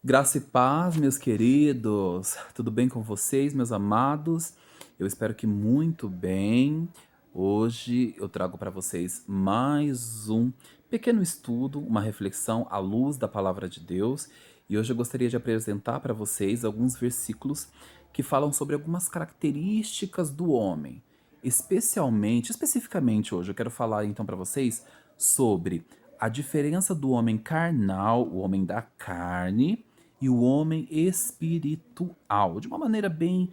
Graça e paz, meus queridos. Tudo bem com vocês, meus amados? Eu espero que muito bem. Hoje eu trago para vocês mais um pequeno estudo, uma reflexão à luz da palavra de Deus. E hoje eu gostaria de apresentar para vocês alguns versículos que falam sobre algumas características do homem. Especificamente hoje, eu quero falar então para vocês sobre a diferença do homem carnal, o homem da carne, e o homem espiritual, de uma maneira bem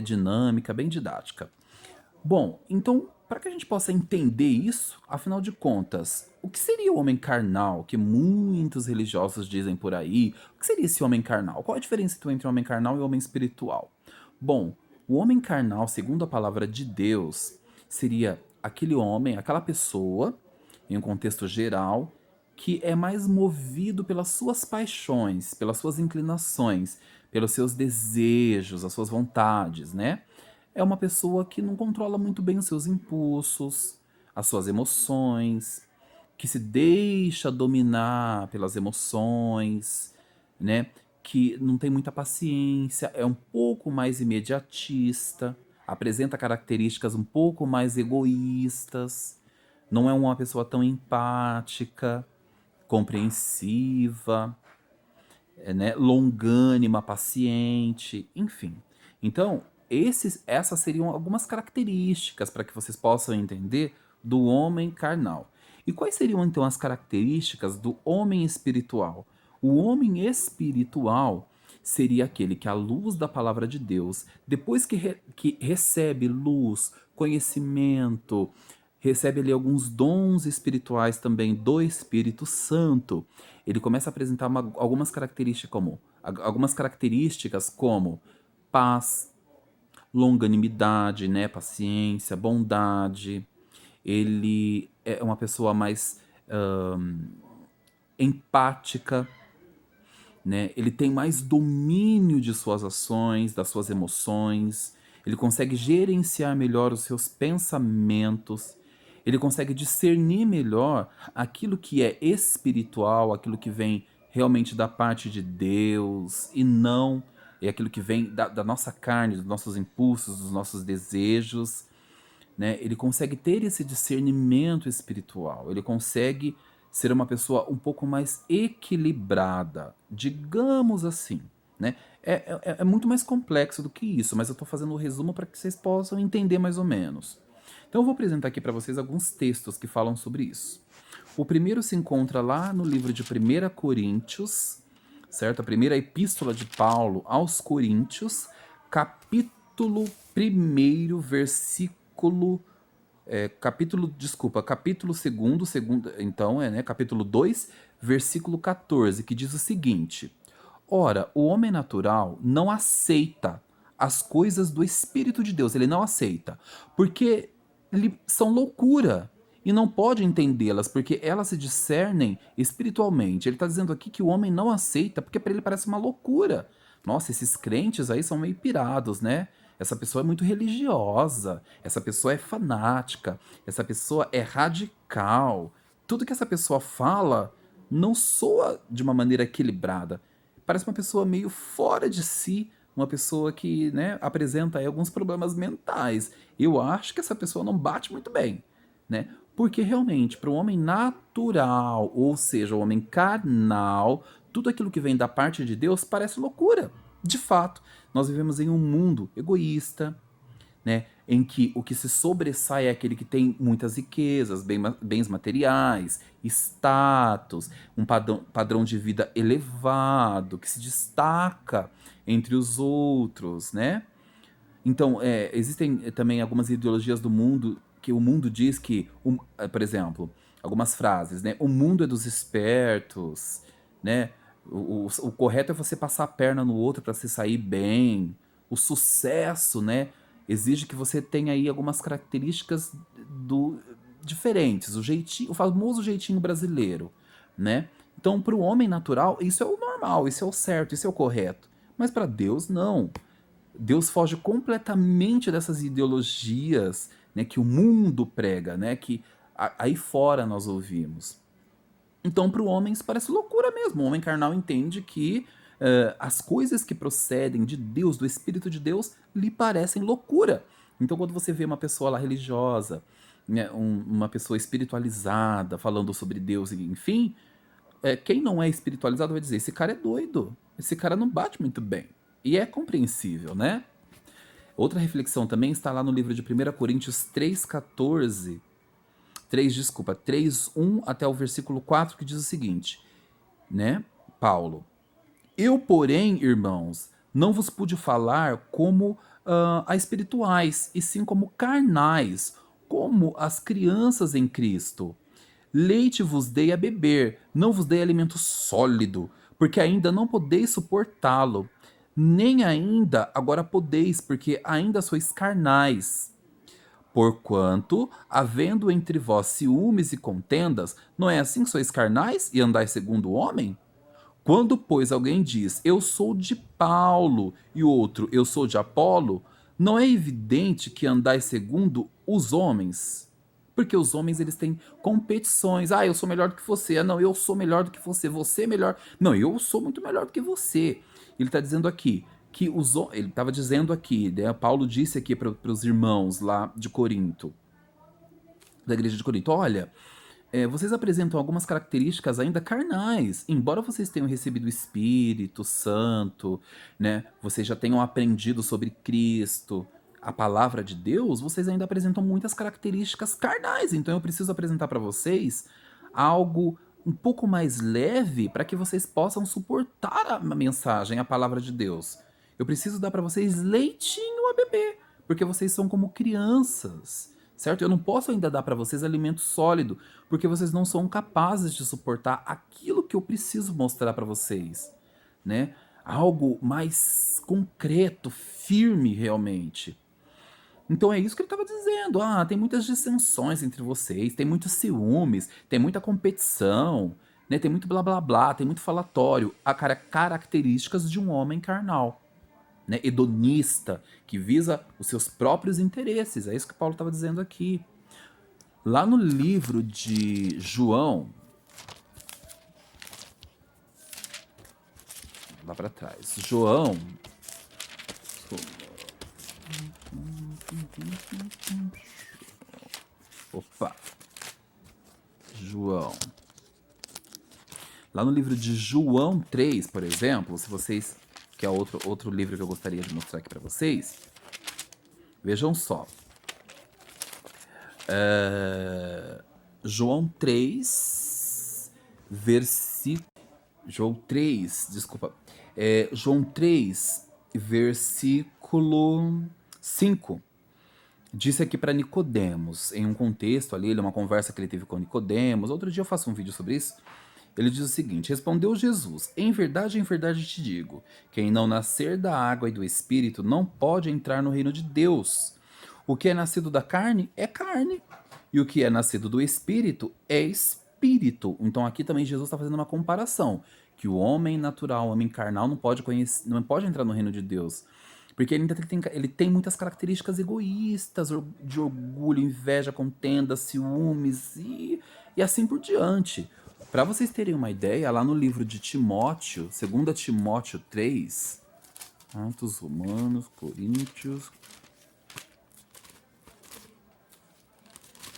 dinâmica, bem didática. Bom, então, para que a gente possa entender isso, afinal de contas, o que seria o homem carnal, que muitos religiosos dizem por aí? O que seria esse homem carnal? Qual a diferença então, entre o homem carnal e o homem espiritual? Bom, o homem carnal, segundo a palavra de Deus, seria aquele homem, aquela pessoa, em um contexto geral, que é mais movido pelas suas paixões, pelas suas inclinações, pelos seus desejos, as suas vontades, né? É uma pessoa que não controla muito bem os seus impulsos, as suas emoções, que se deixa dominar pelas emoções, né? Que não tem muita paciência, é um pouco mais imediatista, apresenta características um pouco mais egoístas, não é uma pessoa tão empática, compreensiva, né, longânima, paciente, enfim. Então, essas seriam algumas características para que vocês possam entender do homem carnal. E quais seriam então as características do homem espiritual? O homem espiritual seria aquele que, à luz da palavra de Deus, depois que recebe luz, conhecimento, recebe ali alguns dons espirituais também do Espírito Santo, ele começa a apresentar algumas características como paz, longanimidade, né, paciência, bondade. Ele é uma pessoa mais empática, né? Ele tem mais domínio de suas ações, das suas emoções. Ele consegue gerenciar melhor os seus pensamentos. Ele consegue discernir melhor aquilo que é espiritual, aquilo que vem realmente da parte de Deus e não é aquilo que vem da nossa carne, dos nossos impulsos, dos nossos desejos, né? Ele consegue ter esse discernimento espiritual, ele consegue ser uma pessoa um pouco mais equilibrada, digamos assim, né? É muito mais complexo do que isso, mas eu estou fazendo o resumo para que vocês possam entender mais ou menos. Então eu vou apresentar aqui para vocês alguns textos que falam sobre isso. O primeiro se encontra lá no livro de 1 Coríntios, certo? A primeira epístola de Paulo aos Coríntios, capítulo 1, versículo. Capítulo segundo, então, né? Capítulo 2, versículo 14, que diz o seguinte: Ora, o homem natural não aceita as coisas do Espírito de Deus, ele não aceita, porque são loucura e não pode entendê-las, porque elas se discernem espiritualmente. Ele está dizendo aqui que o homem não aceita, porque para ele parece uma loucura. Nossa, esses crentes aí são meio pirados, né? Essa pessoa é muito religiosa, essa pessoa é fanática, essa pessoa é radical. Tudo que essa pessoa fala não soa de uma maneira equilibrada. Parece uma pessoa meio fora de si, uma pessoa que, né, apresenta aí alguns problemas mentais. Eu acho que essa pessoa não bate muito bem, né? Porque realmente, para o homem natural, ou seja, o homem carnal, tudo aquilo que vem da parte de Deus parece loucura. De fato, nós vivemos em um mundo egoísta, né, em que o que se sobressai é aquele que tem muitas riquezas, bens materiais, status, um padrão de vida elevado, que se destaca entre os outros, né? Então, existem também algumas ideologias do mundo que o mundo diz que, por exemplo, algumas frases, né? O mundo é dos espertos, né? O correto é você passar a perna no outro para se sair bem. O sucesso, né? Exige que você tenha aí algumas características do diferentes, o famoso jeitinho brasileiro, né? Então, para o homem natural, isso é o normal, isso é o certo, isso é o correto. Mas para Deus, não. Deus foge completamente dessas ideologias, né, que o mundo prega, né, que aí fora nós ouvimos. Então, para o homem, isso parece loucura mesmo. O homem carnal entende que as coisas que procedem de Deus, do Espírito de Deus, lhe parecem loucura. Então, quando você vê uma pessoa lá religiosa, né, uma pessoa espiritualizada, falando sobre Deus, enfim, quem não é espiritualizado vai dizer: esse cara é doido, esse cara não bate muito bem. E é compreensível, né? Outra reflexão também está lá no livro de 1 Coríntios 3,14, 3:1 até o versículo 4, que diz o seguinte, né? Paulo: eu, porém, irmãos, não vos pude falar como a espirituais, e sim como carnais, como as crianças em Cristo. Leite vos dei a beber, não vos dei alimento sólido, porque ainda não podeis suportá-lo, nem ainda agora podeis, porque ainda sois carnais. Porquanto, havendo entre vós ciúmes e contendas, não é assim que sois carnais e andais segundo o homem? Quando, pois, alguém diz, eu sou de Paulo, e o outro, eu sou de Apolo, não é evidente que andais segundo os homens? Porque os homens, eles têm competições. Ah, eu sou melhor do que você. Ah, não, eu sou melhor do que você. Você é melhor. Não, eu sou muito melhor do que você. Ele está dizendo aqui que ele estava dizendo aqui, né, Paulo disse aqui para os irmãos lá de Corinto, da igreja de Corinto, olha, vocês apresentam algumas características ainda carnais, embora vocês tenham recebido o Espírito Santo, né? Vocês já tenham aprendido sobre Cristo, a palavra de Deus, vocês ainda apresentam muitas características carnais. Então eu preciso apresentar para vocês algo um pouco mais leve para que vocês possam suportar a mensagem, a palavra de Deus. Eu preciso dar para vocês leitinho a beber, porque vocês são como crianças, certo? Eu não posso ainda dar para vocês alimento sólido, porque vocês não são capazes de suportar aquilo que eu preciso mostrar para vocês, né? Algo mais concreto, firme realmente. Então é isso que ele estava dizendo. Ah, tem muitas dissensões entre vocês, tem muitos ciúmes, tem muita competição, né? Tem muito blá blá blá, tem muito falatório. Características de um homem carnal, né? Hedonista, que visa os seus próprios interesses. É isso que Paulo estava dizendo aqui. Lá no livro de João, lá para trás, João. Opa! João. Lá no livro de João 3, por exemplo, se vocês. Que é outro livro que eu gostaria de mostrar aqui para vocês. Vejam só. João 3, versículo. João 3, desculpa. João 3, versículo 5. Disse aqui para Nicodemos, em um contexto ali, uma conversa que ele teve com Nicodemos. Outro dia eu faço um vídeo sobre isso. Ele diz o seguinte: respondeu Jesus: em verdade te digo, quem não nascer da água e do Espírito não pode entrar no reino de Deus. O que é nascido da carne é carne, e o que é nascido do Espírito é espírito. Então aqui também Jesus está fazendo uma comparação, que o homem natural, o homem carnal não pode não pode entrar no reino de Deus. Porque ele tem muitas características egoístas, de orgulho, inveja, contenda, ciúmes e assim por diante. Para vocês terem uma ideia, lá no livro de Timóteo, 2 Timóteo 3, Atos, Romanos, Coríntios.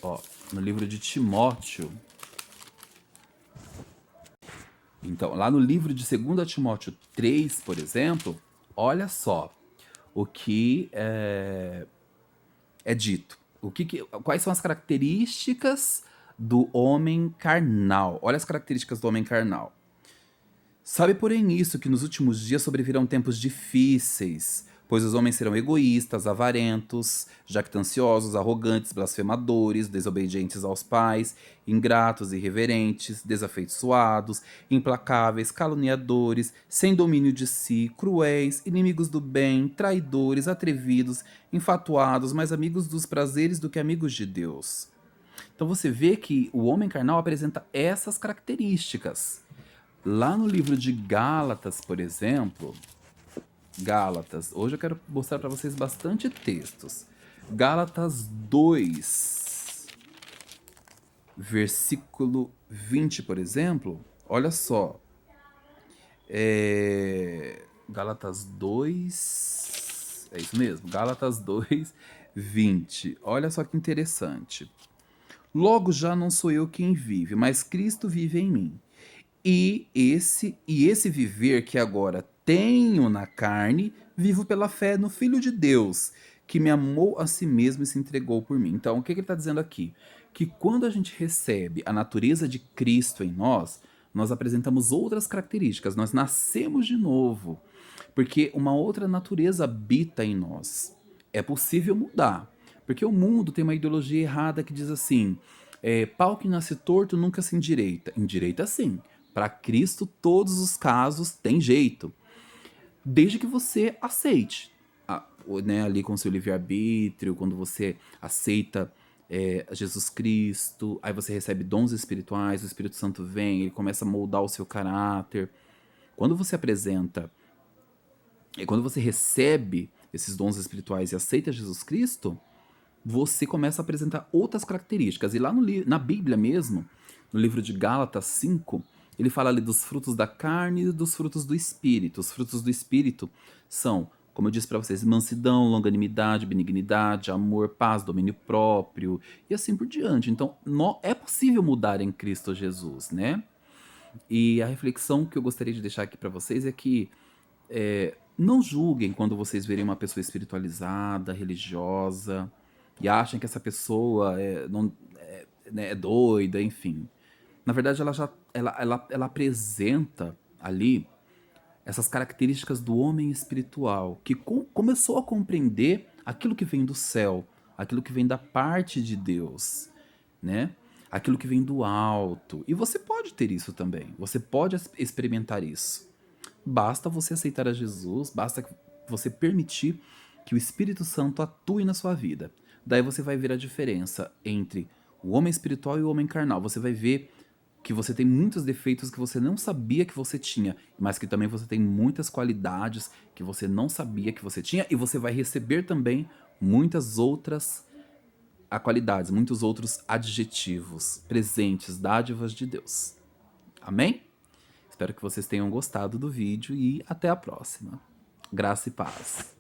Ó, no livro de Timóteo. Então, lá no livro de 2 Timóteo 3, por exemplo, olha só o que é dito. Quais são as características do homem carnal? Olha as características do homem carnal. Sabe, porém, isso, que nos últimos dias sobrevirão tempos difíceis, pois os homens serão egoístas, avarentos, jactanciosos, arrogantes, blasfemadores, desobedientes aos pais, ingratos, irreverentes, desafeiçoados, implacáveis, caluniadores, sem domínio de si, cruéis, inimigos do bem, traidores, atrevidos, infatuados, mais amigos dos prazeres do que amigos de Deus. Então você vê que o homem carnal apresenta essas características. Lá no livro de Gálatas, por exemplo, Gálatas, hoje eu quero mostrar para vocês bastante textos. Gálatas 2, versículo 20, por exemplo, olha só. Gálatas 2. É isso mesmo, Gálatas 2, 20. Olha só que interessante. Logo já não sou eu quem vive, mas Cristo vive em mim. E esse viver que agora tenho na carne, vivo pela fé no Filho de Deus, que me amou a si mesmo e se entregou por mim. Então, o que ele está dizendo aqui? Que quando a gente recebe a natureza de Cristo em nós, nós apresentamos outras características, nós nascemos de novo, porque uma outra natureza habita em nós. É possível mudar, porque o mundo tem uma ideologia errada que diz assim: pau que nasce torto nunca se endireita. Endireita sim. Para Cristo, todos os casos têm jeito, desde que você aceite, né, ali com seu livre-arbítrio, quando você aceita Jesus Cristo, aí você recebe dons espirituais, o Espírito Santo vem, ele começa a moldar o seu caráter. Quando você apresenta, quando você recebe esses dons espirituais e aceita Jesus Cristo, você começa a apresentar outras características. E lá na Bíblia mesmo, no livro de Gálatas 5, ele fala ali dos frutos da carne e dos frutos do Espírito. Os frutos do Espírito são, como eu disse para vocês, mansidão, longanimidade, benignidade, amor, paz, domínio próprio e assim por diante. Então, é possível mudar em Cristo Jesus, né? E a reflexão que eu gostaria de deixar aqui para vocês é que não julguem quando vocês verem uma pessoa espiritualizada, religiosa, e achem que essa pessoa né, é doida, enfim. Na verdade, ela apresenta ali essas características do homem espiritual, que começou a compreender aquilo que vem do céu, aquilo que vem da parte de Deus, né? Aquilo que vem do alto. E você pode ter isso também. Você pode experimentar isso. Basta você aceitar a Jesus, basta você permitir que o Espírito Santo atue na sua vida. Daí você vai ver a diferença entre o homem espiritual e o homem carnal. Você vai ver que você tem muitos defeitos que você não sabia que você tinha, mas que também você tem muitas qualidades que você não sabia que você tinha, e você vai receber também muitas outras qualidades, muitos outros adjetivos, presentes, dádivas de Deus. Amém? Espero que vocês tenham gostado do vídeo e até a próxima. Graça e paz.